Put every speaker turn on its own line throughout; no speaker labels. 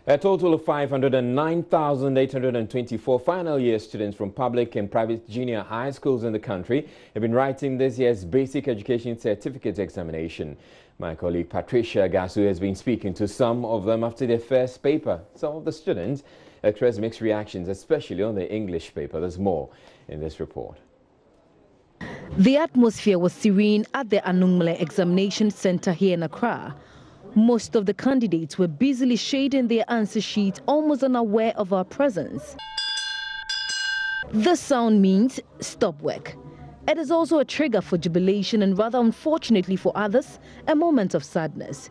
A total of 509,824 final year students from public and private junior high schools in the country have been writing this year's Basic Education Certificate examination. My colleague Patricia Gasu has been speaking to some of them after their first paper. Some of the students expressed mixed reactions, especially on the English paper. There's more in this report.
The atmosphere was serene at the Anungmele Examination Center here in Accra. Most of the candidates were busily shading their answer sheets, almost unaware of our presence. The sound means stop work. It is also a trigger for jubilation and, rather unfortunately for others, a moment of sadness.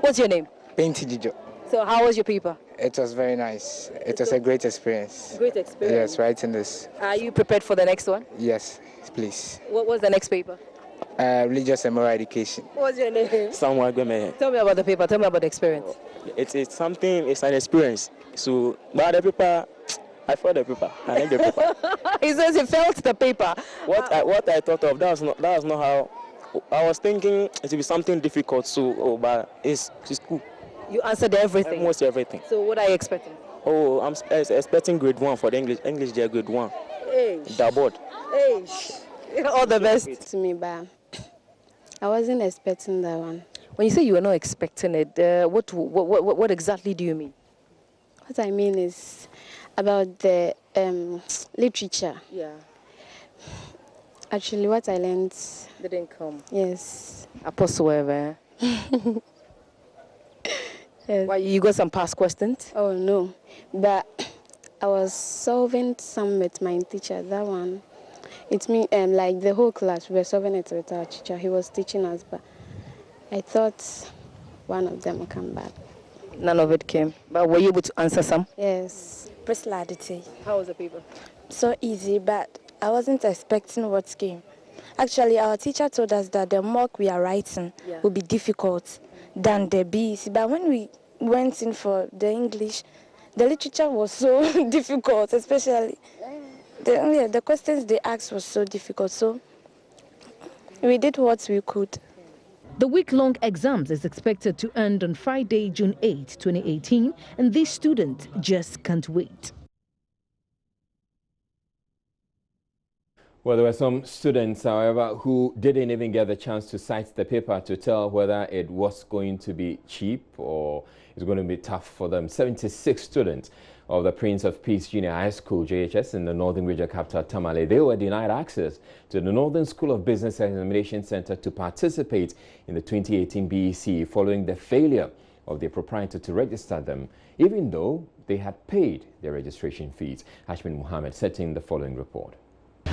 What's your name?
Painty Dijo.
So how was your paper?
It was very nice. It was a great experience.
Great experience?
Yes, writing this.
Are you prepared for the next one?
Yes, please.
What was the next paper?
Religious and moral education.
What's your name?
Samuel Gweme.
Tell me about the paper. Tell me about the experience.
It's an experience. So, but the paper, I felt the paper. I like the paper.
He says he felt the paper.
What I thought of, that was not how I was thinking. It would be something difficult. So, but it's cool.
You answered everything.
Almost everything.
So what are you expecting?
Oh, I'm expecting grade 1 for the English. English, they are grade 1.
Hey.
The board.
Hey. All the best.
To me, but I wasn't expecting that one.
When you say you were not expecting it, what exactly do you mean?
What I mean is about the literature.
Yeah.
Actually, what I learned
Didn't come.
Yes.
Apostle ever.
Yes.
Why, you got some past questions?
Oh no, but I was solving some with my teacher. That one, it's me. Like the whole class, we were solving it with our teacher. He was teaching us, but I thought one of them would come back.
None of it came. But were you able to answer some?
Yes.
Personality.
How was the paper?
So easy, but I wasn't expecting what came. Actually, our teacher told us that the mock we are writing would be difficult than the BEC. But when we went in for the English, the literature was so difficult, especially the questions they asked was so difficult. So we did what we could.
The week-long exams is expected to end on Friday, June 8, 2018, and these students just can't wait.
Well, there were some students, however, who didn't even get the chance to cite the paper to tell whether it was going to be cheap or it's going to be tough for them. 76 students of the Prince of Peace Junior High School, JHS, in the Northern Regional Capital, Tamale, they were denied access to the Northern School of Business Examination Center to participate in the 2018 BEC following the failure of their proprietor to register them, even though they had paid their registration fees. Hashmin Mohammed set in the following report.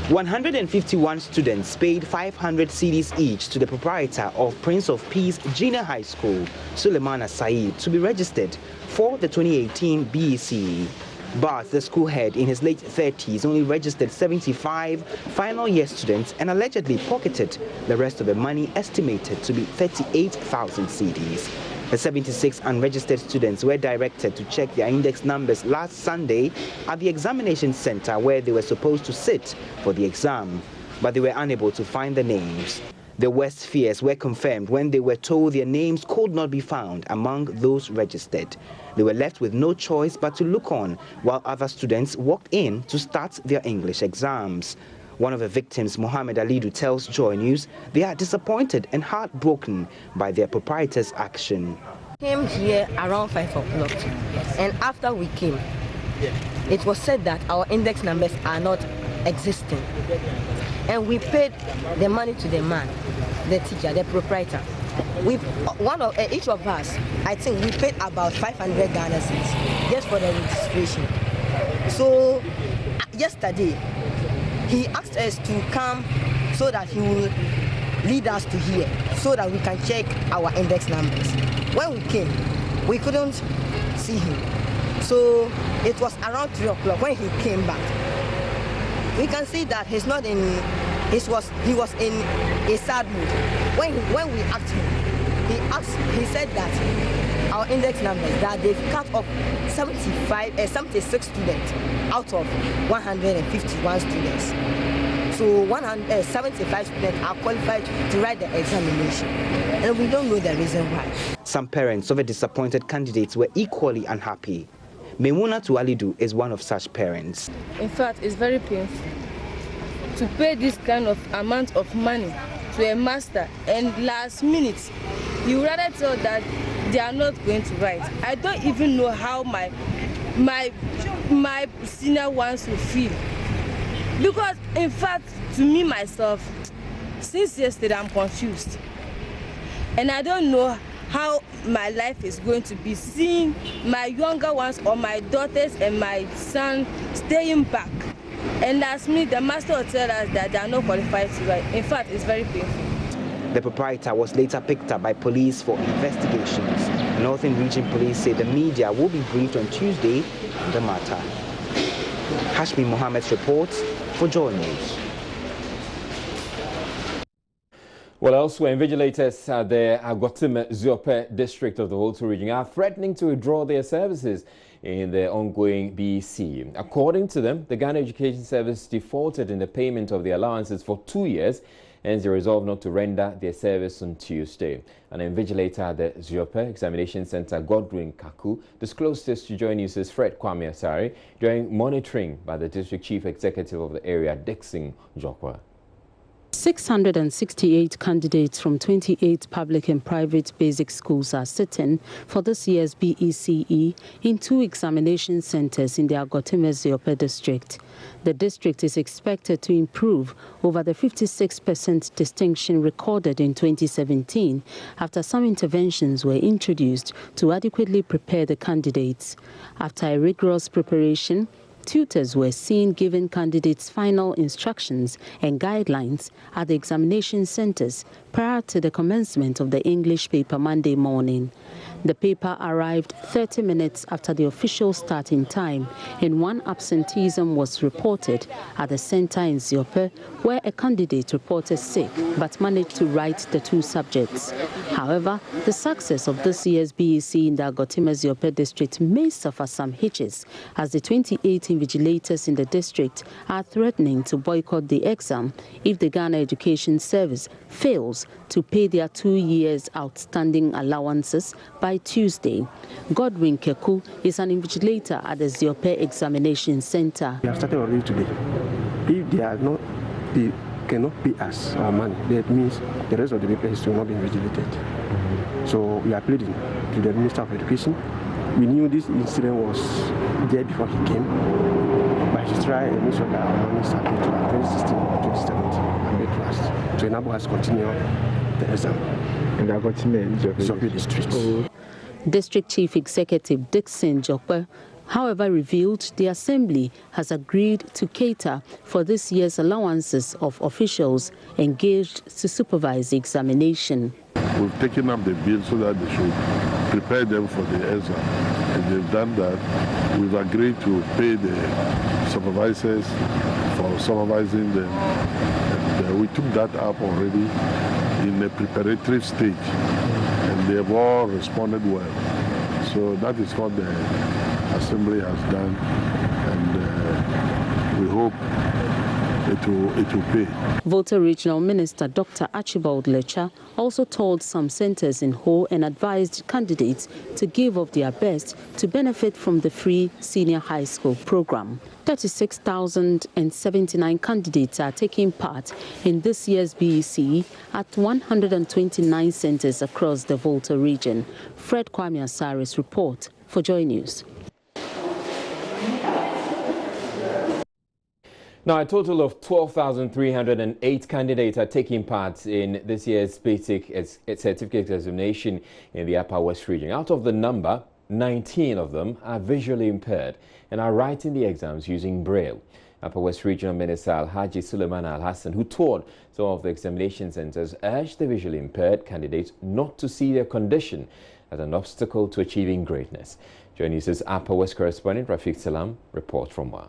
151 students paid 500 cedis each to the proprietor of Prince of Peace Junior High School, Suleimana Said, to be registered for the 2018 BEC. But the school head, in his late 30s, only registered 75 final year students and allegedly pocketed the rest of the money, estimated to be 38,000 cedis. The 76 unregistered students were directed to check their index numbers last Sunday at the examination center where they were supposed to sit for the exam, but they were unable to find the names. Their worst fears were confirmed when they were told their names could not be found among those registered. They were left with no choice but to look on while other students walked in to start their English exams. One of the victims, Mohammed Alidu, tells Joy News they are disappointed and heartbroken by their proprietor's action.
Came here around 5 o'clock, and after we came, it was said that our index numbers are not existing. And we paid the money to the man, the teacher, the proprietor. Each of us, I think we paid about 500 Ghana cedis just for the registration. So yesterday, he asked us to come so that he will lead us to here so that we can check our index numbers. When we came, we couldn't see him. So it was around 3 o'clock when he came back. We can see that he's not in, he was in a sad mood. When we asked him, he said that our index numbers, that they've cut off 76 students out of 151 students. So 175 students are qualified to write the examination, and we don't know the reason why.
Some parents of the disappointed candidates were equally unhappy. Memuna Tualidu is one of such parents.
In fact, it's very painful to pay this kind of amount of money to a master, and last minute you rather tell that they are not going to write. I don't even know how my senior ones will feel, because in fact, to me myself, since yesterday I'm confused, and I don't know how my life is going to be, seeing my younger ones or my daughters and my son staying back. And last minute, the master will tell us that they are not qualified to write. In fact, it's very painful.
The proprietor was later picked up by police for investigations. Northern Region Police say the media will be briefed on Tuesday on the matter. Hashmi Mohammed reports for Joy News.
Well, elsewhere, invigilators at the Agotime Ziope district of the Volta region are threatening to withdraw their services in the ongoing BEC. According to them, the Ghana Education Service defaulted in the payment of the allowances for 2 years, hence they resolved not to render their service on Tuesday. An invigilator at the Ziope Examination Center, Godwin Kaku, disclosed this to Joy News' Fred Kwame Asare during monitoring by the District Chief Executive of the area, Dixon Jokwa.
668 candidates from 28 public and private basic schools are sitting for this year's BECE in 2 examination centers in the Agotime Ziope district. The district is expected to improve over the 56% distinction recorded in 2017 after some interventions were introduced to adequately prepare the candidates. After a rigorous preparation, tutors were seen giving candidates final instructions and guidelines at the examination centers prior to the commencement of the English paper Monday morning. The paper arrived 30 minutes after the official starting time, and 1 absenteeism was reported at the center in Ziope, where a candidate reported sick but managed to write the 2 subjects. However, the success of this year's BEC in the Agotime Ziope district may suffer some hitches, as the 28 invigilators in the district are threatening to boycott the exam if the Ghana Education Service fails to pay their 2 years outstanding allowances by Tuesday. Godwin Keku is an invigilator at the Ziope Examination Center.
We have started already today. If they cannot pay us our money, that means the rest of the papers will not be invigilated. So we are pleading to the Minister of Education. We knew this incident was there before he came, but he tried and make sure that our money started to our 2016, 2017, and made last to enable us to continue the exam in the Agotime district.
District Chief Executive Dixon Jokwa, however, revealed the Assembly has agreed to cater for this year's allowances of officials engaged to supervise the examination.
We've taken up the bill so that they should prepare them for the exam. And they've done that. We've agreed to pay the supervisors for supervising them. And we took that up already in a preparatory stage. And they've all responded well. So that is what the Assembly has done. And we hope it will pay.
Volta Regional Minister Dr. Archibald Lecha also told some centers in Ho and advised candidates to give of their best to benefit from the free senior high school program. 36,079 candidates are taking part in this year's BEC at 129 centers across the Volta region. Fred Kwame Asare's report for Joy News.
Now, a total of 12,308 candidates are taking part in this year's basic certificate examination in the Upper West region. Out of the number, 19 of them are visually impaired and are writing the exams using Braille. Upper West Regional Minister Alhaji Suleiman Al-Hassan, who toured some of the examination centers, urged the visually impaired candidates not to see their condition as an obstacle to achieving greatness. Joy News' Upper West correspondent Rafiq Salam reports from Wa.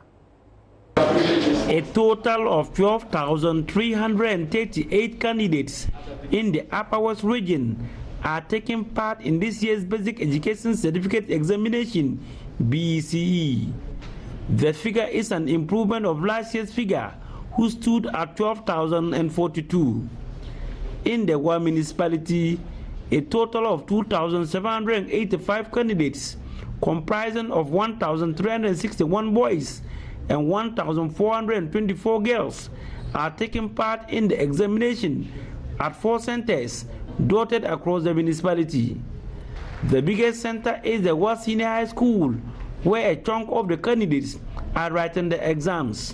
A total of 12,338 candidates in the Upper West region are taking part in this year's Basic Education Certificate Examination, BECE. The figure is an improvement of last year's figure, who stood at 12,042. In the Wa municipality, a total of 2,785 candidates, comprising of 1,361 boys and 1,424 girls, are taking part in the examination at 4 centers dotted across the municipality. The biggest center is the West Senior High School, where a chunk of the candidates are writing the exams.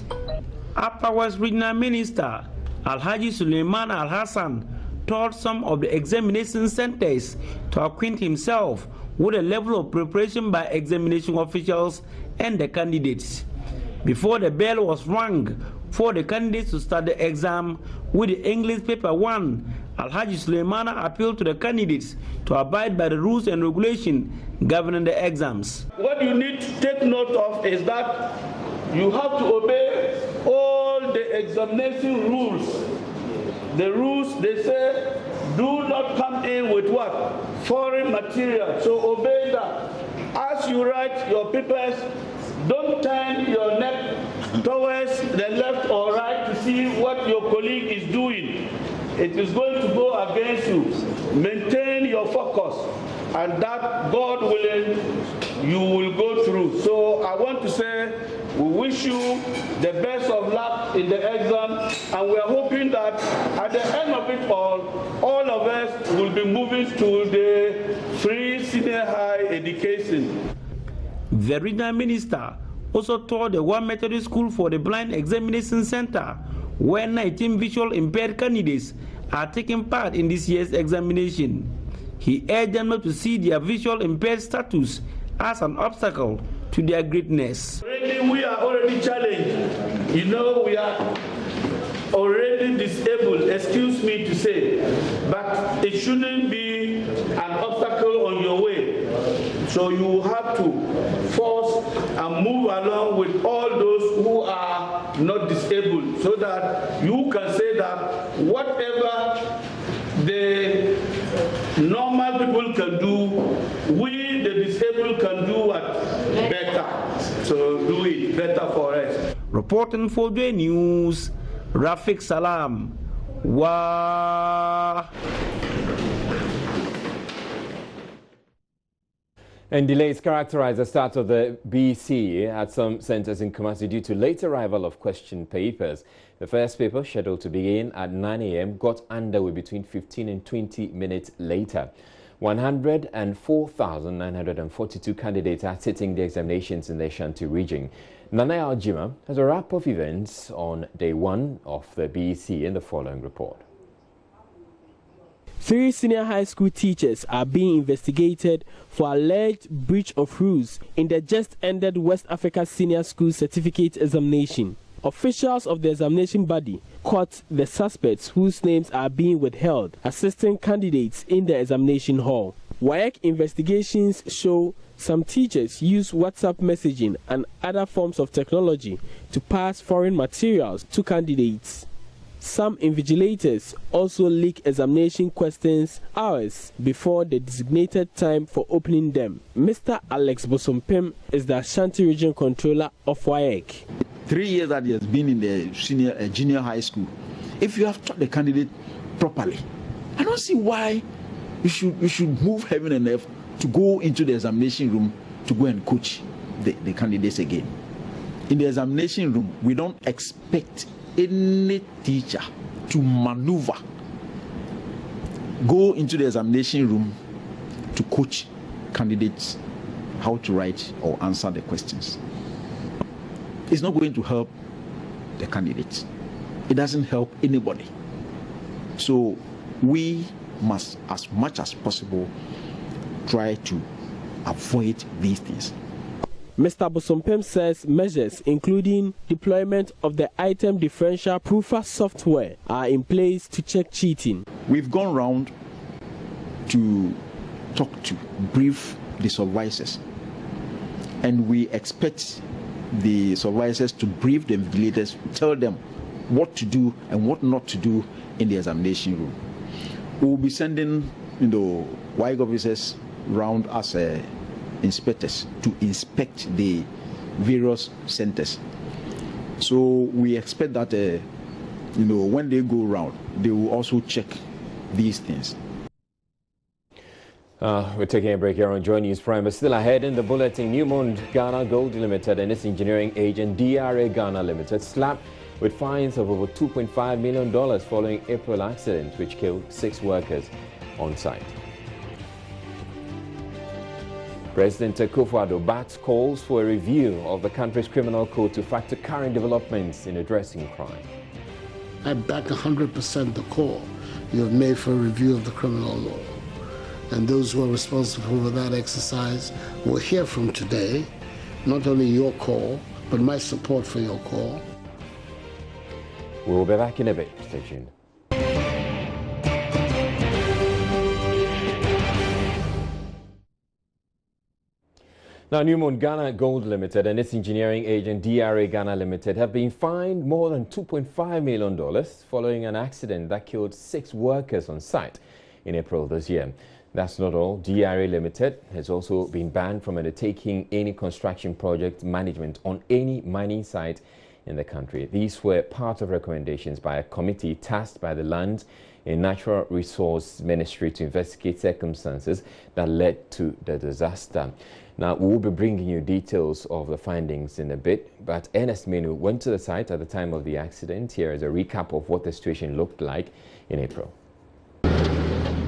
Upper West Regional Minister Alhaji Suleiman Al-Hassan told some of the examination centers to acquaint himself with the level of preparation by examination officials and the candidates. Before the bell was rung for the candidates to start the exam with the English paper 1, Alhaji Suleiman appealed to the candidates to abide by the rules and regulations governing the exams.
What you need to take note of is that you have to obey all the examination rules. The rules, they say, do not come in with what? Foreign material. So obey that. As you write your papers, don't turn your neck towards the left or right to see what your colleague is doing. It is going to go against you. Maintain your focus, and that, God willing, you will go through. So I want to say, we wish you the best of luck in the exam, and we are hoping that at the end of it all of us will be moving to the free senior high education.
The regional minister also toured the One Methodist School for the Blind Examination Center, where 19 visual impaired candidates are taking part in this year's examination. He urged them not to see their visual impaired status as an obstacle to their greatness.
We are already challenged. You know, we are already disabled, excuse me to say, but it shouldn't be an obstacle on your way. So you have to force and move along with all those who are not disabled, so that you can say that whatever the normal people can do, we the disabled can do what? Better. So do it better for us.
Reporting for the news, Rafiq Salam. Wah.
And delays characterize the start of the BC at some centers in Kumasi due to late arrival of question papers. The first paper, scheduled to begin at 9 a.m., got underway between 15 and 20 minutes later. 104,942 candidates are sitting the examinations in the Ashanti region. Nana Aljima has a wrap of events on day 1 of the BC in the following report.
3 senior high school teachers are being investigated for alleged breach of rules in the just-ended West Africa Senior School Certificate examination. Officials of the examination body caught the suspects whose names are being withheld, assisting candidates in the examination hall. WAEC investigations show some teachers use WhatsApp messaging and other forms of technology to pass foreign materials to candidates. Some invigilators also leak examination questions hours before the designated time for opening them. Mr. Alex Bosompem is the Ashanti Region Controller of WAEC.
3 years that he has been in the junior high school, if you have taught the candidate properly, I don't see why you should move heaven and earth to go into the examination room to go and coach the candidates again. In the examination room, we don't expect any teacher to maneuver, go into the examination room to coach candidates how to write or answer the questions. It's not going to help the candidates. It doesn't help anybody. So we must, as much as possible, try to avoid these things.
Mr. Bosompem says measures including deployment of the item differential proofer software are in place to check cheating.
We've gone round to talk to, brief the supervisors, and we expect the supervisors to brief the invigilators, tell them what to do and what not to do in the examination room. We'll be sending WAEC officers round as inspectors to inspect the various centers. So we expect that when they go around, they will also check these things.
We're taking a break here on Joy News Prime, but still ahead in the bulletin, Newmont Ghana Gold Limited and its engineering agent DRA Ghana Limited slapped with fines of over $2.5 million following April accident which killed 6 workers on site. President Akufo-Addo backs calls for a review of the country's criminal code to factor current developments in addressing crime.
I back 100% the call you have made for a review of the criminal law. And those who are responsible for that exercise will hear from today not only your call, but my support for your call.
We'll be back in a bit. Stay tuned. Now, Newmont Ghana Gold Limited and its engineering agent DRA Ghana Limited have been fined more than $2.5 million following an accident that killed 6 workers on site in April this year. That's not all. DRA Limited has also been banned from undertaking any construction project management on any mining site in the country. These were part of recommendations by a committee tasked by the Land and Natural Resource Ministry to investigate circumstances that led to the disaster. Now, we will be bringing you details of the findings in a bit, but Ernest Menu went to the site at the time of the accident. Here is a recap of what the situation looked like in April.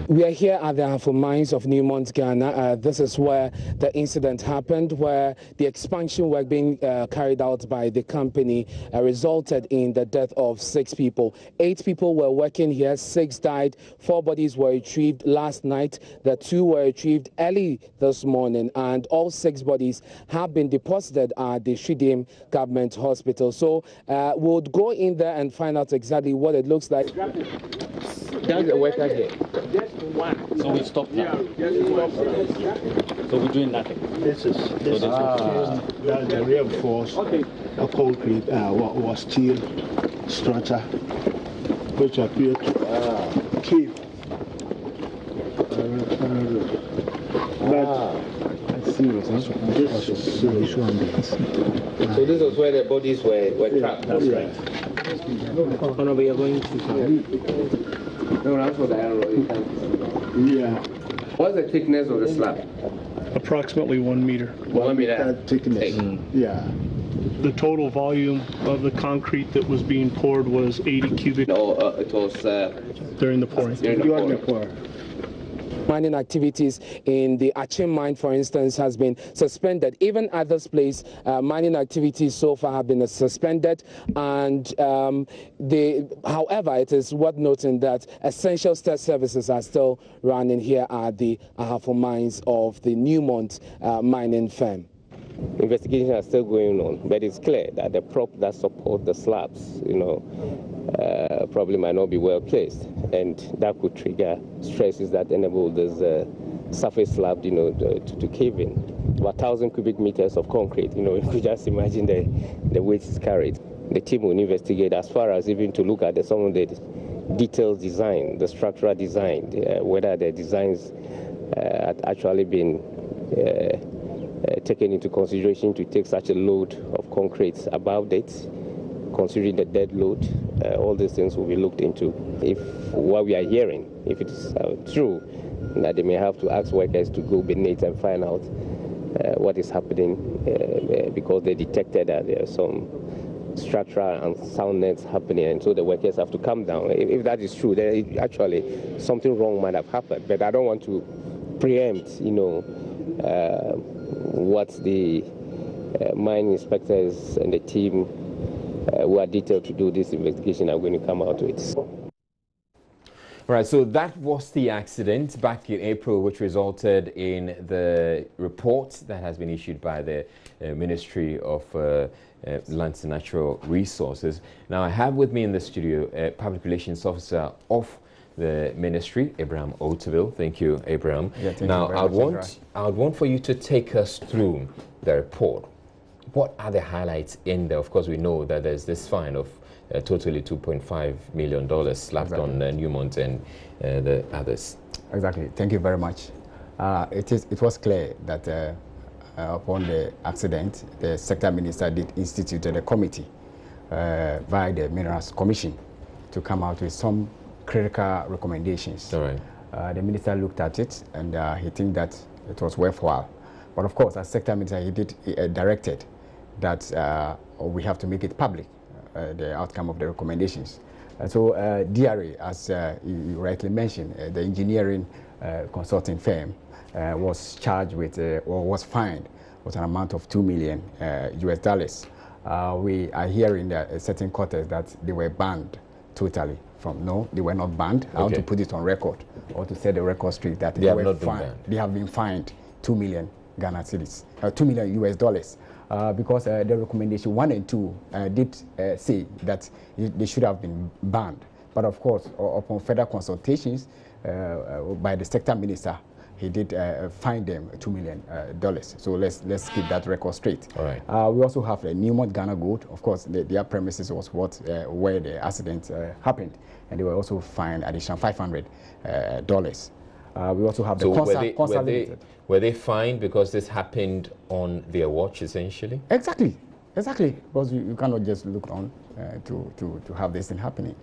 We are here at the Ahafo Mines of Newmont, Ghana. This is where the incident happened, where the expansion work being carried out by the company resulted in the death of 6 people. 8 people were working here, 6 died, 4 bodies were retrieved last night. The 2 were retrieved early this morning, and all 6 bodies have been deposited at the Shidim Government Hospital. So we'll go in there and find out exactly what it looks like. That's a worker here.
So we stopped now. So we're doing nothing.
This is the reinforced concrete was steel structure which appeared to keep.
So this was where the bodies were trapped.
That's right.
We are going to.
No, that's what I don't know.
Yeah.
What's the thickness of the slab?
Approximately 1 meter.
1 meter
thickness. Yeah. The total volume of the concrete that was being poured was 80 cubic.
No, it was
during the pouring.
During the pour.
Mining activities in the Achim mine, for instance, has been suspended. Even at this place, mining activities so far have been suspended. And however, it is worth noting that essential services are still running here at the Ahafo Mines of the Newmont mining firm.
Investigations are still going on, but it's clear that the prop that support the slabs, probably might not be well placed, and that could trigger stresses that enable this surface slab, to cave in. About 1,000 cubic meters of concrete, you could just imagine the weight is carried. The team will investigate as far as even to look at some of the detailed design, the structural design, whether the designs had actually been taken into consideration to take such a load of concrete above it, considering the dead load. All these things will be looked into. If what we are hearing, if it's true, that they may have to ask workers to go beneath and find out what is happening because they detected that there are some structural unsoundness happening, and so the workers have to come down. If that is true, then actually something wrong might have happened. But I don't want to preempt, what the mine inspectors and the team who are detailed to do this investigation are going to come out with.
Right, so that was the accident back in April, which resulted in the report that has been issued by the Ministry of Lands and Natural Resources. Now, I have with me in the studio a Public Relations Officer of the Ministry, Abraham Otabil. Thank you, Abraham.
Yeah,
now, I would want for you to take us through the report. What are the highlights in there? Of course, we know that there's this fine of totally $2.5 million slapped on Newmont and the others.
Exactly. Thank you very much. It was clear that upon the accident, the sector minister did institute a committee via the Minerals Commission to come out with some critical recommendations.
All right.
The minister looked at it and he think that it was worthwhile. But of course, as sector minister, he did directed that we have to make it public, the outcome of the recommendations. So DRA, as you rightly mentioned, the engineering consulting firm was charged with, or was fined with an amount of $2 million US. We are hearing that certain quarters that they were banned totally from. No, they were not banned. I want to put it on record, or to set the record straight that they were not fined. They have been fined 2 million Ghana cedis, $2 million US. Because the recommendation 1 and 2 did say that they should have been banned. But of course, upon further consultations by the sector minister, he did fine them $2 million. So let's keep that record straight.
All right.
We also have Newmont Ghana Gold. Of course, their premises was where the accident happened, and they were also fined additional $500. We also have the
were they fined because this happened on their watch, essentially?
Exactly, because you cannot just look on to have this thing happening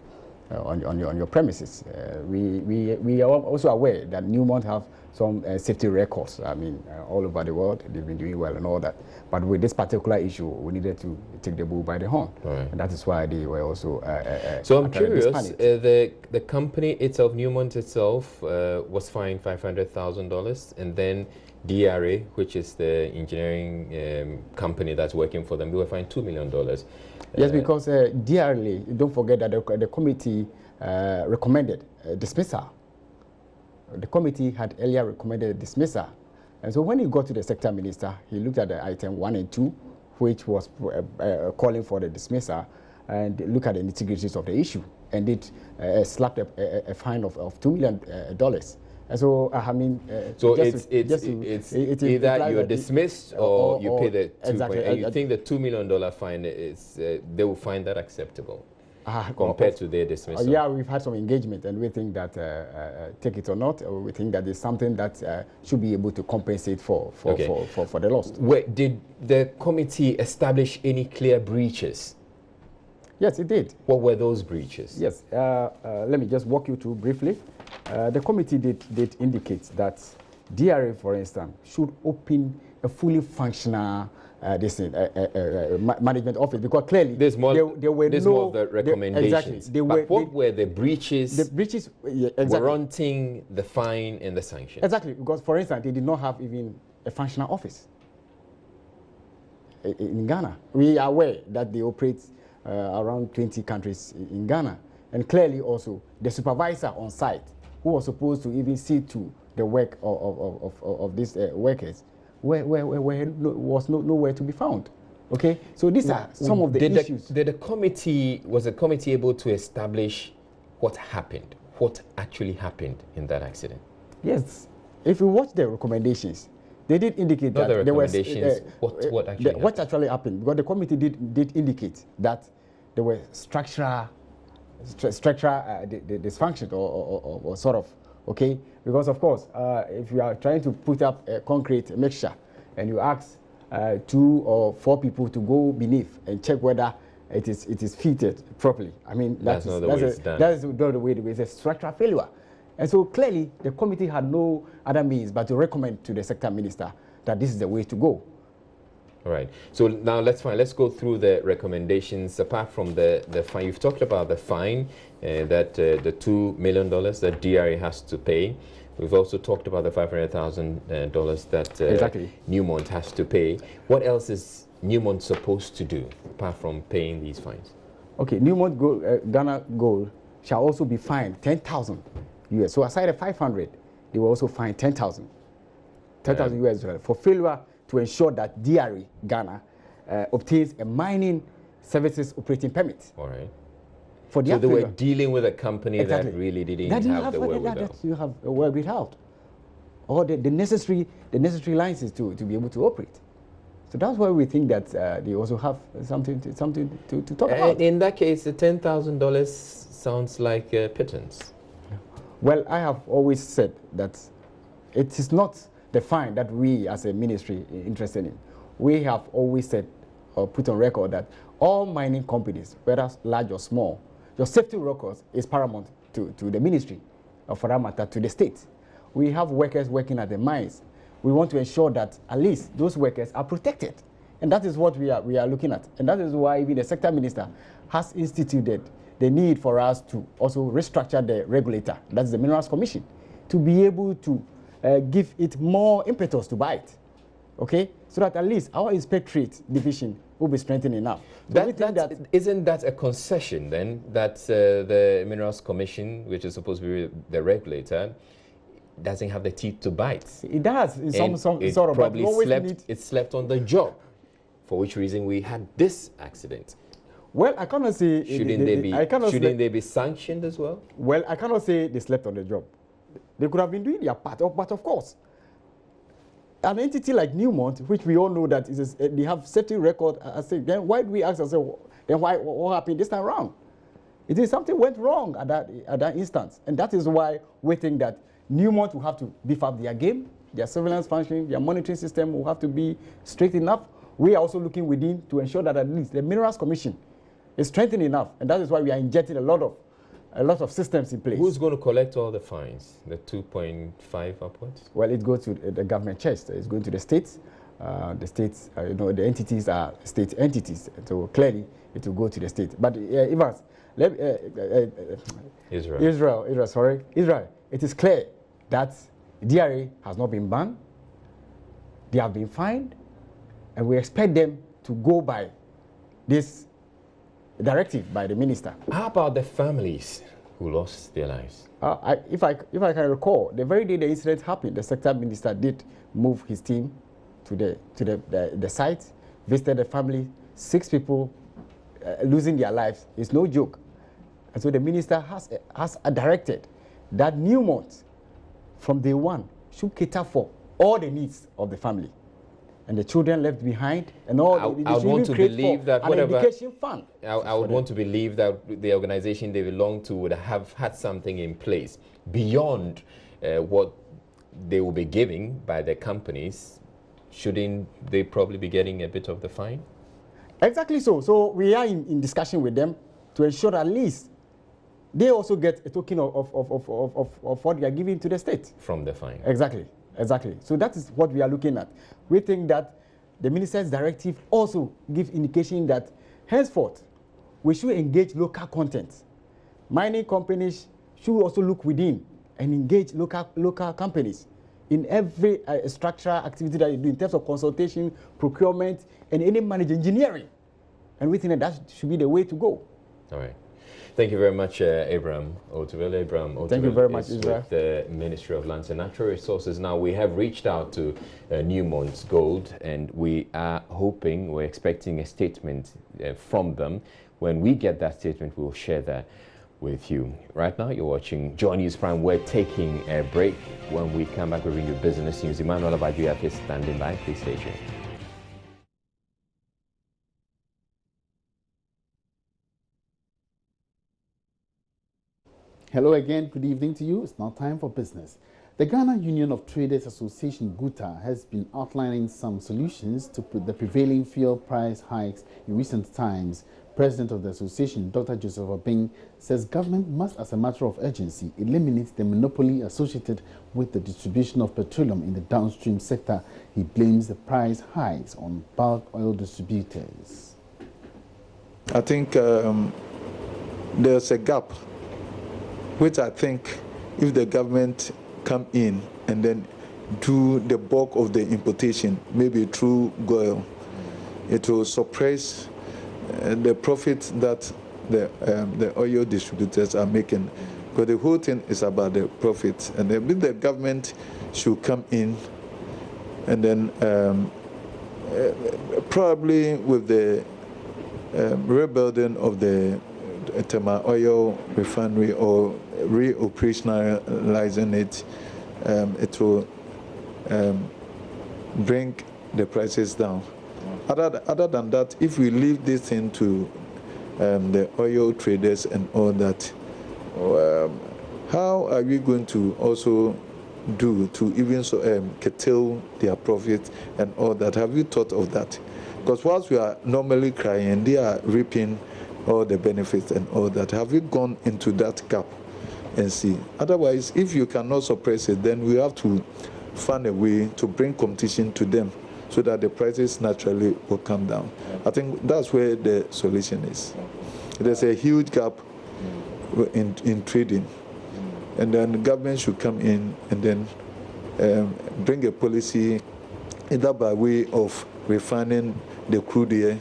on your premises. We are also aware that Newmont have some safety records. I mean, all over the world, they've been doing well and all that. But with this particular issue, we needed to take the bull by the horn. Right. And that is why they were also
so I'm curious, the company itself, Newmont itself, was fined $500,000, and then DRA, which is the engineering company that's working for them, they were fined $2 million.
Yes, because DRA, don't forget that the committee recommended dismissal. The committee had earlier recommended dismissal. And so when he got to the sector minister, he looked at the item 1 and 2, which was calling for the dismissal, and look at the nitty-gritties of the issue, and did slapped a fine of $2 million. And so, I mean,
so it's either you're dismissed or you pay the exactly. And you think the $2 million fine is they will find that acceptable compared to their dismissal?
Yeah, we've had some engagement, and we think that take it or not, or we think that there's something that should be able to compensate for the loss.
Wait, did the committee establish any clear breaches?
Yes, it did.
What were those breaches?
Yes, let me just walk you through briefly. The committee did indicate that DRA, for instance, should open a fully functional management office, because clearly there were
more of the recommendations. But what were the breaches?
The breaches
warranting the fine and the sanctions.
Exactly, because for instance, they did not have even a functional office in Ghana. We are aware that they operate around 20 countries in Ghana, and clearly also the supervisor on site, who was supposed to even see to the work of these workers, was nowhere to be found. Okay, so these are some of the issues.
Was the committee able to establish what happened, what actually happened in that accident?
Yes, if you watch the recommendations, they did indicate
that
there was
what
actually happened, because the committee did indicate that there were structural dysfunction or sort of, okay? Because of course, if you are trying to put up a concrete mixture and you ask 2 or 4 people to go beneath and check whether it is fitted properly, I mean, that is not the way it is. It's a structural failure. And so clearly the committee had no other means but to recommend to the sector minister that this is the way to go.
All right. So now let's go through the recommendations. Apart from the fine, you've talked about the fine that the $2 million that DRA has to pay. We've also talked about the $500,000 that Newmont has to pay. What else is Newmont supposed to do apart from paying these fines?
Okay, Newmont Ghana Gold shall also be fined 10,000 US. So aside the 500, they will also fine 10,000 US for failure to ensure that DRA Ghana obtains a mining services operating permit.
All right.
So
they were dealing with a company that really didn't have the wherewithal.
That you have a wherewithal, or the necessary licenses to be able to operate. So that's why we think that they also have something to talk about.
In that case, the $10,000 sounds like pittance.
Well, I have always said that it is not the fine that we as a ministry are interested in. We have always said or put on record that all mining companies, whether large or small, your safety records is paramount to the ministry. or for that matter, to the state. We have workers working at the mines. We want to ensure that at least those workers are protected. And that is what we are looking at. And that is why even the sector minister has instituted the need for us to also restructure the regulator, that's the Minerals Commission, to be able to give it more impetus to buy it. Okay? So that at least our inspectorate division will be strengthened enough. So
isn't that a concession then, that the Minerals Commission, which is supposed to be the regulator, doesn't have the teeth to bite?
It does, in some sort of,
probably it slept on the job, for which reason we had this accident.
Well, I cannot say...
Shouldn't they be sanctioned as well?
Well, I cannot say they slept on the job. They could have been doing their part, but of course, an entity like Newmont, which we all know that they have certain record, I say, then why do we ask ourselves, then what happened this time around? It is something went wrong at that instance. And that is why we think that Newmont will have to beef up their game, their surveillance function, their monitoring system will have to be straight enough. We are also looking within to ensure that at least the Minerals Commission is strengthened enough. And that is why we are injecting a lot of systems in place.
Who's going to collect all the fines, the 2.5 upwards?
Well, it goes to the government chest. It's going to the states. The states, the entities are state entities. So clearly, it will go to the state. But Evans, Israel, it is clear that DRA has not been banned. They have been fined. And we expect them to go by this directive by the minister.
How about the families who lost their lives?
If I can recall, the very day the incident happened, the sector minister did move his team to the site, visited the family. 6 people losing their lives is no joke. And so the minister has directed that Newmont, from day one, should cater for all the needs of the family. And the children left behind, and all
I would want to believe that whatever
education fund.
I would want to believe that the organization they belong to would have had something in place beyond what they will be giving by the companies. Shouldn't they probably be getting a bit of the fine?
Exactly so. So we are in discussion with them to ensure at least they also get a token of what they are giving to the state.
From the fine.
Exactly. Exactly. So that is what we are looking at. We think that the minister's directive also gives indication that henceforth we should engage local content. Mining companies should also look within and engage local companies in every structural activity that you do in terms of consultation, procurement, and any managed engineering. And we think that should be the way to go.
All right. Thank you very much, Abraham Otuvel. Abraham Otuvel,
thank you very much, Israel.
With the Ministry of Lands and Natural Resources. Now, we have reached out to Newmont Gold, and we are hoping, we're expecting a statement from them. When we get that statement, we will share that with you. Right now, you're watching Joy News Prime. We're taking a break. When we come back, we're bringing you business news. Emmanuel Abajuya is standing by. Please stay tuned.
Hello again, good evening to you. It's now time for business. The Ghana Union of Traders Association, GUTA, has been outlining some solutions to the prevailing fuel price hikes in recent times. President of the association, Dr. Joseph Obeng, says government must, as a matter of urgency, eliminate the monopoly associated with the distribution of petroleum in the downstream sector. He blames the price hikes on bulk oil distributors.
I think there's a gap, which I think if the government come in and then do the bulk of the importation, maybe through GOIL, it will suppress the profit that the oil distributors are making. Because the whole thing is about the profit. And then the government should come in and then probably with the rebuilding of the Tema oil refinery or reoperationalizing it, it will bring the prices down. Other than that, if we leave this thing to the oil traders and all that, how are we going to also do to even curtail their profit and all that? Have you thought of that? Because whilst we are normally crying, they are reaping all the benefits and all that. Have you gone into that gap and see. Otherwise, if you cannot suppress it, then we have to find a way to bring competition to them so that the prices naturally will come down. I think that's where the solution is. There's a huge gap in trading, and then the government should come in and then bring a policy either by way of refining the crude oil,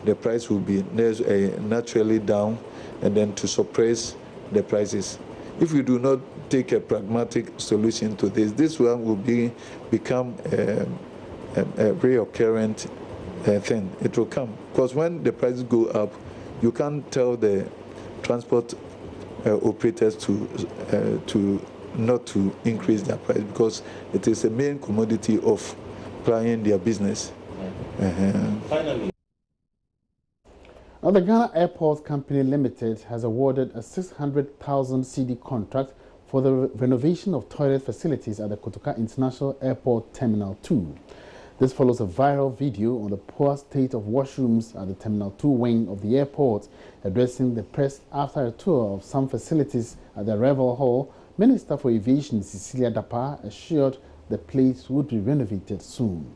the price will be naturally down, and then to suppress the prices. If we do not take a pragmatic solution to this, this one will become a recurrent thing. It will come. Because when the prices go up, you can't tell the transport operators to not to increase their price, because it is a main commodity of plying their business.
Finally. Now, the Ghana Airports Company Limited has awarded a 600,000 cedi contract for the renovation of toilet facilities at the Kotoka International Airport Terminal 2. This follows a viral video on the poor state of washrooms at the Terminal 2 wing of the airport. Addressing the press after a tour of some facilities at the arrival hall, Minister for Aviation Cecilia Dapaah assured the place would be renovated soon.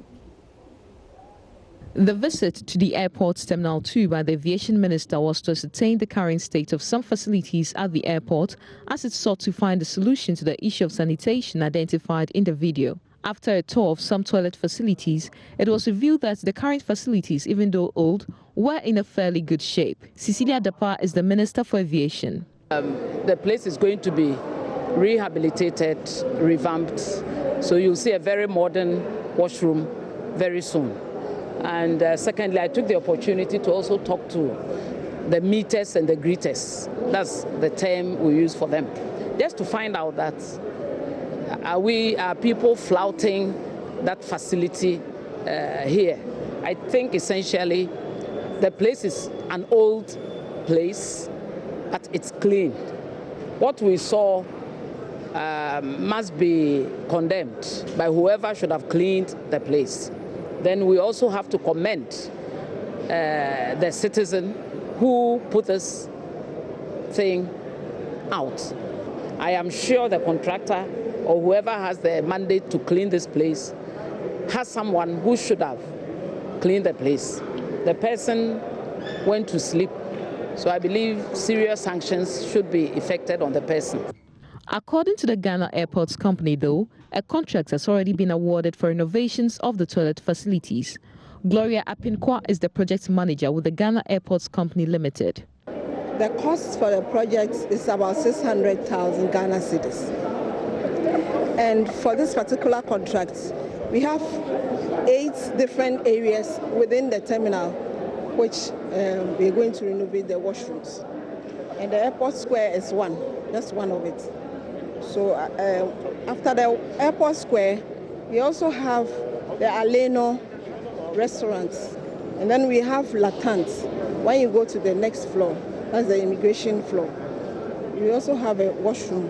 The visit to the airport's Terminal 2 by the Aviation Minister was to ascertain the current state of some facilities at the airport as it sought to find a solution to the issue of sanitation identified in the video. After a tour of some toilet facilities, it was revealed that the current facilities, even though old, were in a fairly good shape. Cecilia Dapaah is the Minister for Aviation.
The place is going to be rehabilitated, revamped, so you'll see a very modern washroom very soon. And secondly, I took the opportunity to also talk to the meeters and the greeters. That's the term we use for them, just to find out that are people flouting that facility here. I think essentially the place is an old place, but it's clean. What we saw must be condemned by whoever should have cleaned the place. Then we also have to commend the citizen who put this thing out. I am sure the contractor or whoever has the mandate to clean this place has someone who should have cleaned the place. The person went to sleep, so I believe serious sanctions should be effected on the person.
According to the Ghana Airports Company, though, a contract has already been awarded for renovations of the toilet facilities. Gloria Apinkwa is the project manager with the Ghana Airports Company Limited.
The cost for the project is about 600,000 Ghana cedis. And for this particular contract, we have 8 different areas within the terminal which we are going to renovate the washrooms. And the airport square is one, just one of it. So after the airport square, we also have the Aleno restaurant, and then we have Latant. When you go to the next floor, that's the immigration floor. We also have a washroom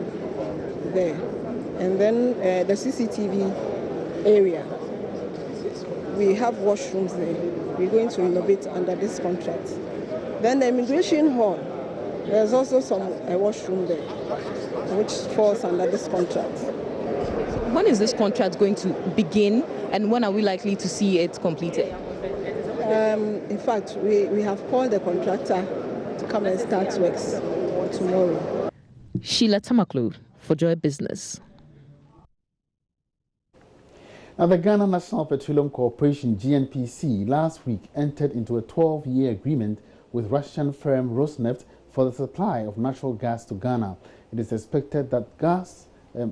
there, and then the CCTV area. We have washrooms there. We're going to renovate under this contract. Then the immigration hall, there's also a washroom there, which falls under this contract.
When is this contract going to begin, and when are we likely to see it completed?
In fact, we have called the contractor to come and start works tomorrow.
Sheila Tamaklu for Joy Business.
Now, the Ghana National Petroleum Corporation, GNPC, last week entered into a 12-year agreement with Russian firm Rosneft for the supply of natural gas to Ghana. It is expected that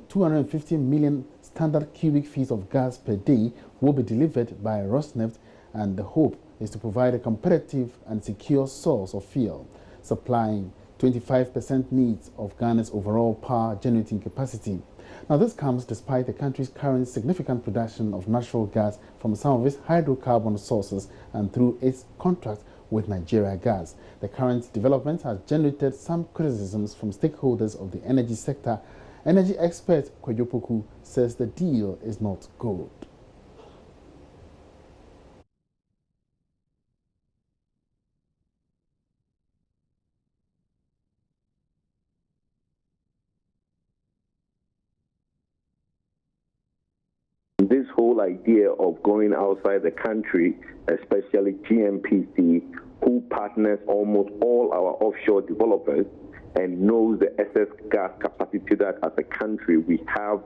250 million standard cubic feet of gas per day will be delivered by Rosneft, and the hope is to provide a competitive and secure source of fuel, supplying 25% needs of Ghana's overall power generating capacity. Now, this comes despite the country's current significant production of natural gas from some of its hydrocarbon sources and through its contract with Nigeria Gas. The current development has generated some criticisms from stakeholders of the energy sector. Energy expert Kwadwo Poku says the deal is not good.
this whole idea of going outside the country, especially GNPC, who partners almost all our offshore developers and knows the excess gas capacity that as a country we have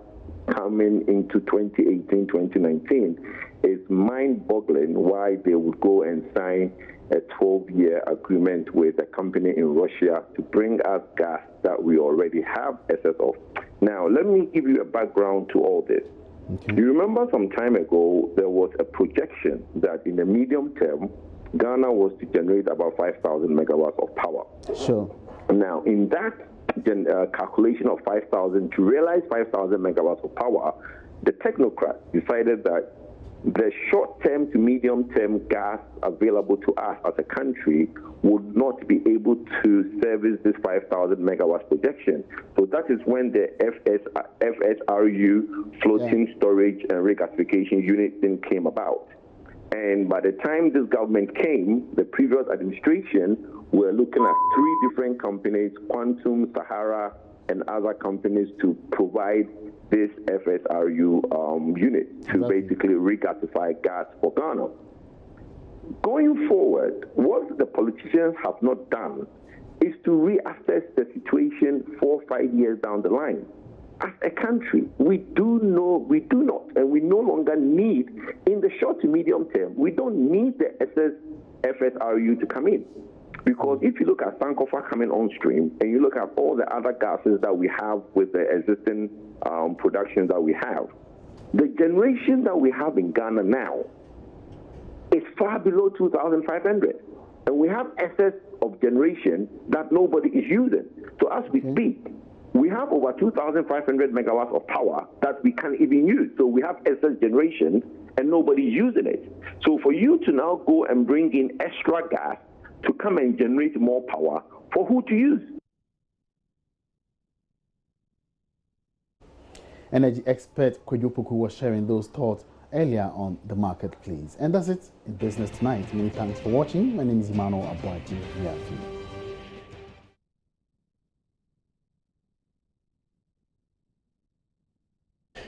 coming into 2018, 2019, is mind-boggling why they would go and sign a 12-year agreement with a company in Russia to bring us gas that we already have excess of. Now, let me give you a background to all this. Okay. You remember some time ago, there was a projection that in the medium term, Ghana was to generate about 5,000 megawatts of power.
Sure.
Now, in that calculation of 5,000, to realize 5,000 megawatts of power, the technocrats decided that the short-term to medium-term gas available to us as a country would not be able to service this 5,000 megawatts projection. So that is when the FSRU floating storage and regasification unit then came about. And by the time this government came, the previous administration were looking at 3 different companies, Quantum, Sahara, and other companies to provide this FSRU unit to basically regasify gas for Ghana. Going forward, what the politicians have not done is to reassess the situation 4 or 5 years down the line. As a country, we do not, and we no longer need, in the short to medium term, we don't need the FSRU to come in. Because if you look at Sankofa coming on stream, and you look at all the other gases that we have with the existing production that we have, the generation that we have in Ghana now is far below 2,500. And we have excess of generation that nobody is using. So as we speak, we have over 2,500 megawatts of power that we can't even use. So we have excess generation and nobody's using it. So for you to now go and bring in extra gas to come and generate more power, for who to use?
Energy expert Kwadwo Poku was sharing those thoughts earlier on the marketplace. And that's it in Business Tonight. Many thanks for watching. My name is Emmanuel Abuaji.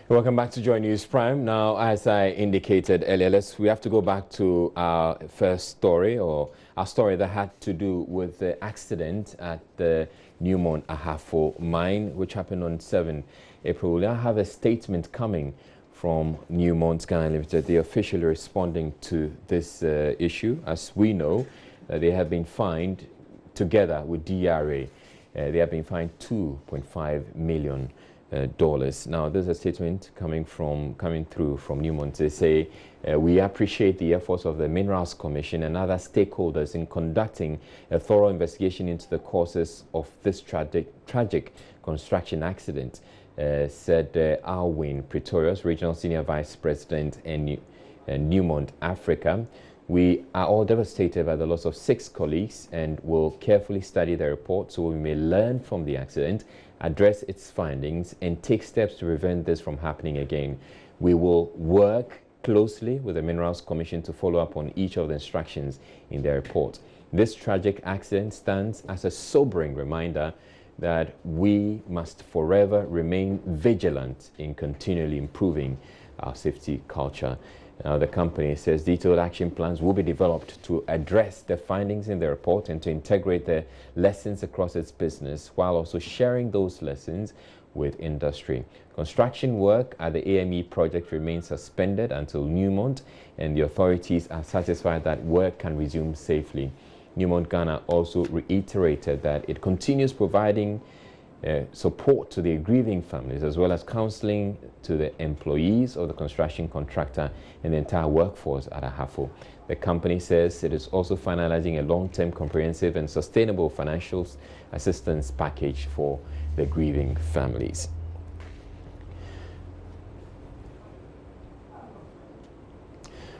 Welcome back to Joy News Prime. Now, as I indicated earlier, we have to go back to our first story, or our story that had to do with the accident at the Newmont Ahafo mine, which happened on 7 April. We now have a statement coming from Newmont Ghana Limited. They are officially responding to this issue. As we know, they have been fined together with DRA. They have been fined $2.5 million. Now, there's a statement coming through from Newmont. They say, we appreciate the efforts of the Minerals Commission and other stakeholders in conducting a thorough investigation into the causes of this tragic construction accident, said Alwyn Pretorius, Regional Senior Vice President in Newmont Africa. We are all devastated by the loss of 6 colleagues and will carefully study the report so we may learn from the accident, address its findings, and take steps to prevent this from happening again. We will work closely with the Minerals Commission to follow up on each of the instructions in their report. This tragic accident stands as a sobering reminder that we must forever remain vigilant in continually improving our safety culture. The company says detailed action plans will be developed to address the findings in the report and to integrate the lessons across its business, while also sharing those lessons with industry. Construction work at the AME project remains suspended until Newmont and the authorities are satisfied that work can resume safely. Newmont Ghana also reiterated that it continues providing support to the grieving families, as well as counseling to the employees of the construction contractor and the entire workforce at Ahafo. The company says it is also finalizing a long-term, comprehensive and sustainable financial assistance package for the grieving families.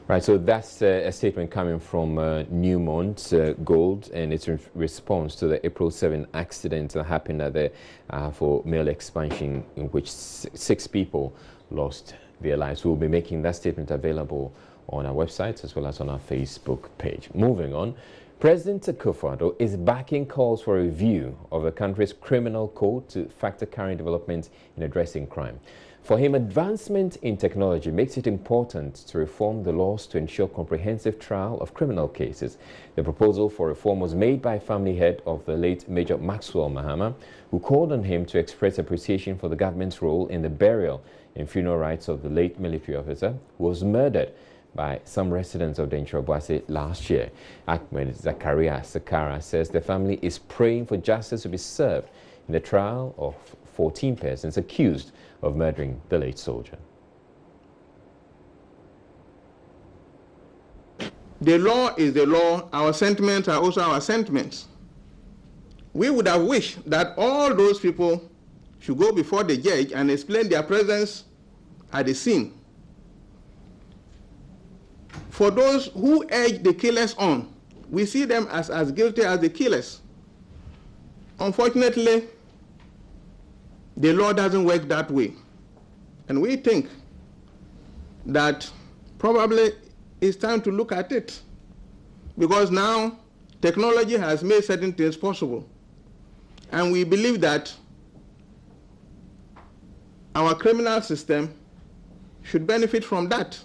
Right, so that's a statement coming from Newmont Gold, and it's in response to the April 7 accident that happened at the Ahafo mill expansion, in which 6 people lost their lives. We'll be making that statement available on our website as well as on our Facebook page. Moving on, President Akufo-Addo is backing calls for a review of the country's criminal code to factor current developments in addressing crime. For him, advancement in technology makes it important to reform the laws to ensure comprehensive trial of criminal cases. The proposal for reform was made by family head of the late Major Maxwell Mahama, who called on him to express appreciation for the government's role in the burial and funeral rites of the late military officer who was murdered by some residents of Denkyira Boase last year. Ahmed Zakaria Sakara says the family is praying for justice to be served in the trial of 14 persons accused of murdering the late soldier.
The law is the law. Our sentiments are also our sentiments. We would have wished that all those people should go before the judge and explain their presence at the scene. For those who urge the killers on, we see them as guilty as the killers. Unfortunately, the law doesn't work that way. And we think that probably it's time to look at it, because now technology has made certain things possible. And we believe that our criminal system should benefit from that.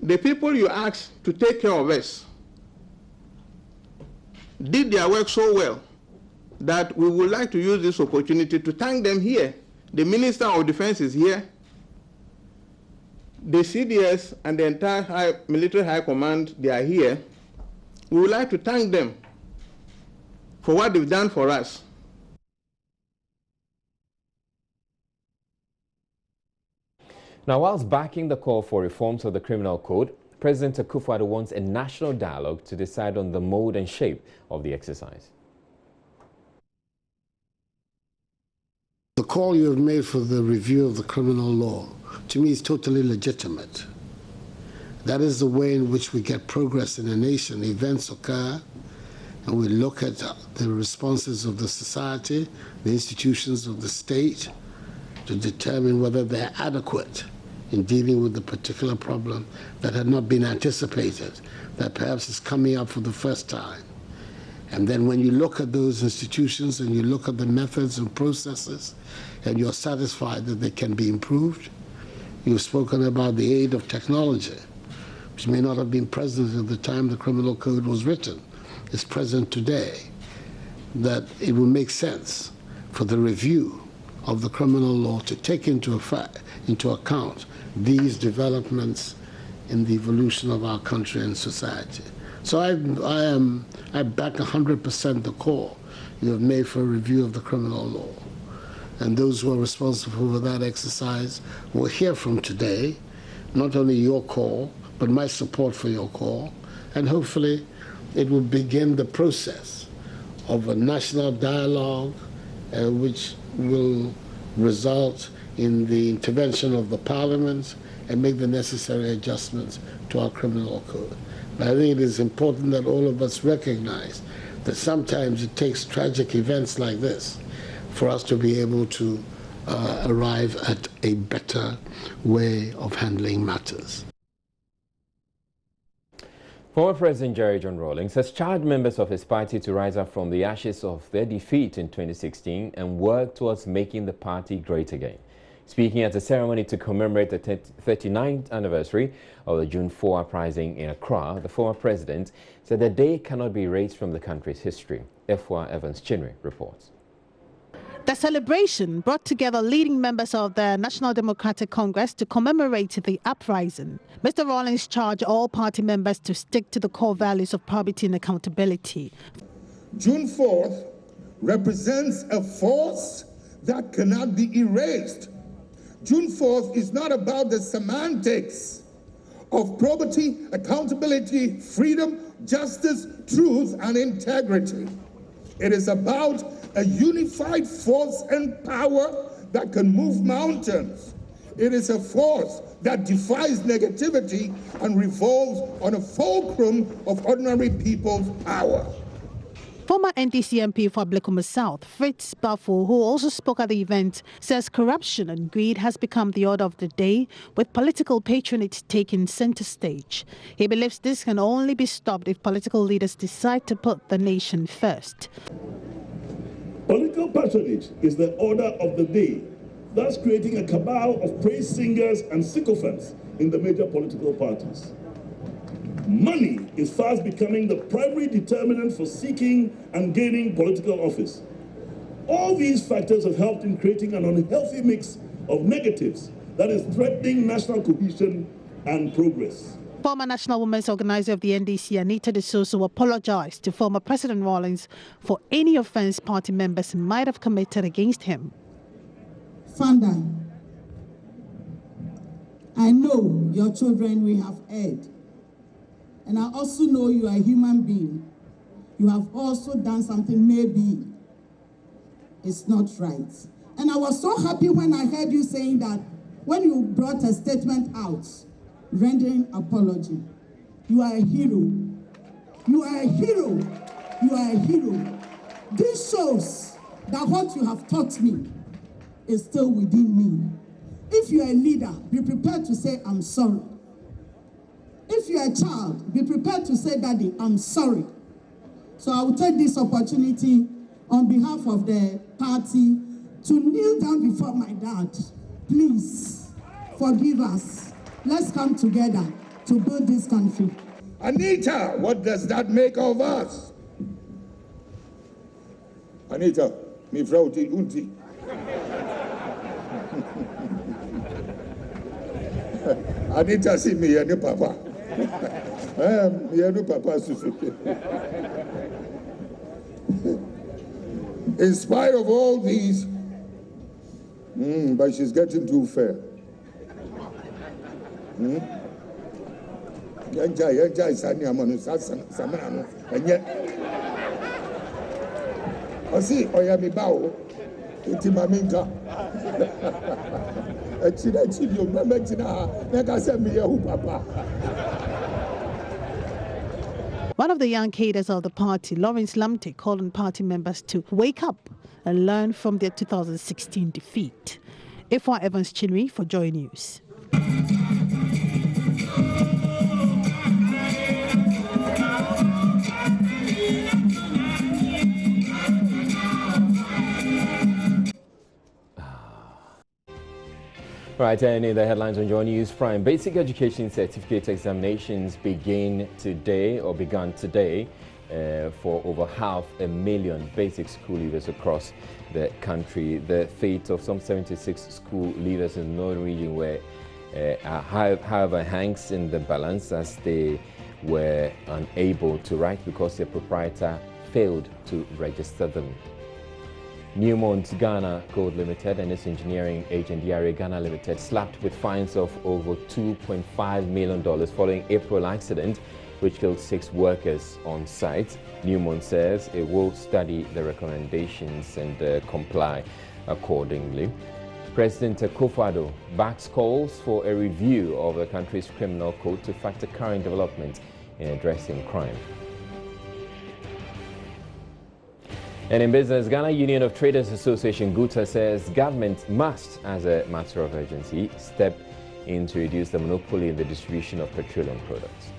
The people you asked to take care of us did their work so well that we would like to use this opportunity to thank them here. The Minister of Defense is here. The CDS and the entire military high command, they are here. We would like to thank them for what they've done for us.
Now, whilst backing the call for reforms of the criminal code, President Akufo-Addo wants a national dialogue to decide on the mode and shape of the exercise.
The call you have made for the review of the criminal law, to me, is totally legitimate. That is the way in which we get progress in a nation. Events occur, and we look at the responses of the society, the institutions of the state, to determine whether they're adequate in dealing with the particular problem that had not been anticipated, that perhaps is coming up for the first time. And then when you look at those institutions and you look at the methods and processes, and you're satisfied that they can be improved, you've spoken about the aid of technology, which may not have been present at the time the criminal code was written. It's present today, that it will make sense for the review of the criminal law to take into account these developments in the evolution of our country and society. So I back 100% the call you have made for a review of the criminal law. And those who are responsible for that exercise will hear from today not only your call, but my support for your call. And hopefully it will begin the process of a national dialogue which will result in the intervention of the parliament and make the necessary adjustments to our criminal code. But I think it is important that all of us recognize that sometimes it takes tragic events like this for us to be able to arrive at a better way of handling matters.
Former President Jerry John Rawlings has charged members of his party to rise up from the ashes of their defeat in 2016 and work towards making the party great again. Speaking at a ceremony to commemorate the 39th anniversary of the June 4 uprising in Accra, the former president said the day cannot be erased from the country's history. Efwa Evans Chinwe reports.
The celebration brought together leading members of the National Democratic Congress to commemorate the uprising. Mr. Rawlings charged all party members to stick to the core values of probity and accountability.
June 4th represents a force that cannot be erased. June 4th is not about the semantics of probity, accountability, freedom, justice, truth, and integrity. It is about a unified force and power that can move mountains. It is a force that defies negativity and revolves on a fulcrum of ordinary people's power.
Former NDC MP for Ablekuma South, Fritz Bafo, who also spoke at the event, says corruption and greed has become the order of the day, with political patronage taking center stage. He believes this can only be stopped if political leaders decide to put the nation first.
Political patronage is the order of the day
thus creating a cabal of praise singers and sycophants in the major political parties. Money is fast becoming the primary determinant for seeking and gaining political office. All these factors have helped in creating an unhealthy mix of negatives that is threatening national cohesion and progress.
Former National Women's Organizer of the NDC, Anita D'Souza, apologized to former President Rawlings for any offense party members might have committed against him.
Founder, I know your children we have heard, and I also know you are a human being. You have also done something maybe it's not right. And I was so happy when I heard you saying that when you brought a statement out, rendering apology. You are a hero. You are a hero. You are a hero. This shows that what you have taught me is still within me. If you are a leader, be prepared to say, I'm sorry. If you are a child, be prepared to say, Daddy, I'm sorry. So I will take this opportunity on behalf of the party to kneel down before my dad. Please, forgive us. Let's come together to build this country.
Anita, what does that make of us? Anita, mi frauti unti. Anita, see me and papa. Papa. In spite of all these, but she's getting too fair.
One of the young cadres of the party, Lawrence Lamte, called on party members to wake up and learn from their 2016 defeat. Efwa Evans Chinwi for Joy News.
Right, and in the headlines on Joy News Prime, basic education certificate examinations began today for over 500,000 basic school leavers across the country. The fate of some 76 school leavers in the northern region however hangs in the balance, as they were unable to write because their proprietor failed to register them. Newmont Ghana Code Limited and its engineering agent DRA Ghana Limited slapped with fines of over $2.5 million following April accident which killed 6 workers on site. Newmont says it will study the recommendations and comply accordingly. President Akufo-Addo backs calls for a review of the country's criminal code to factor current development in addressing crime. And in business, Ghana Union of Traders Association GUTA says government must, as a matter of urgency, step in to reduce the monopoly in the distribution of petroleum products.